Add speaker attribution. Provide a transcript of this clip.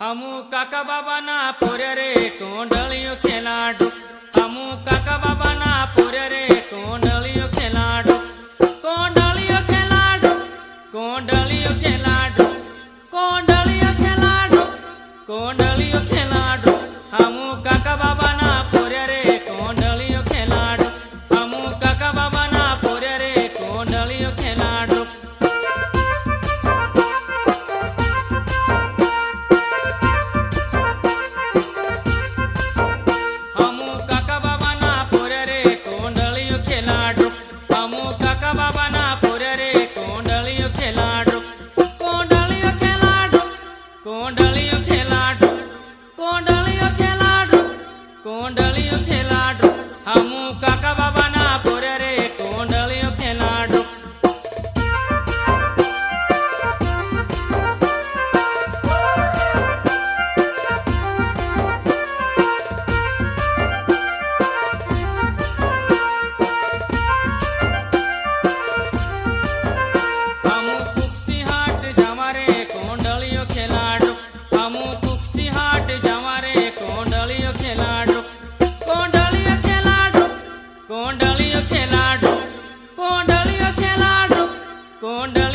Speaker 1: हमू काका बाबा ना पोरे रे कोंडलियो खेलाडू। हमू काका बाबा ना पोरे रे कोंडलियो खेलाडू। कोंडलियो खेलाडू, कोंडलियो खेलाडू, कोंडलियो खेलाडू, कोंडलियो खेलाडू। हमू काका बाबा ना पोरे रे कोंडलियो खेलाडू। हमू काका बाबा ना पोरे रे कोंडलियो खेलाडू। कोंडलियो खेलाडू, कोंडलियो खेलाडू, कोंडलियो खेलाडू। हमू काका बाबा ना पोरे रे कोंडलियो खेलाडू। हमू कुक्सी हाट जावा रे कोंडलियो खेलाडू। हमू कुक्सी हाट जावा रे कोंडलियो खेलाडू। कोंडलियो खेलाडू, कोंडलियो खेलाडू, कोंडलियो खेलाडू, कोंडलियो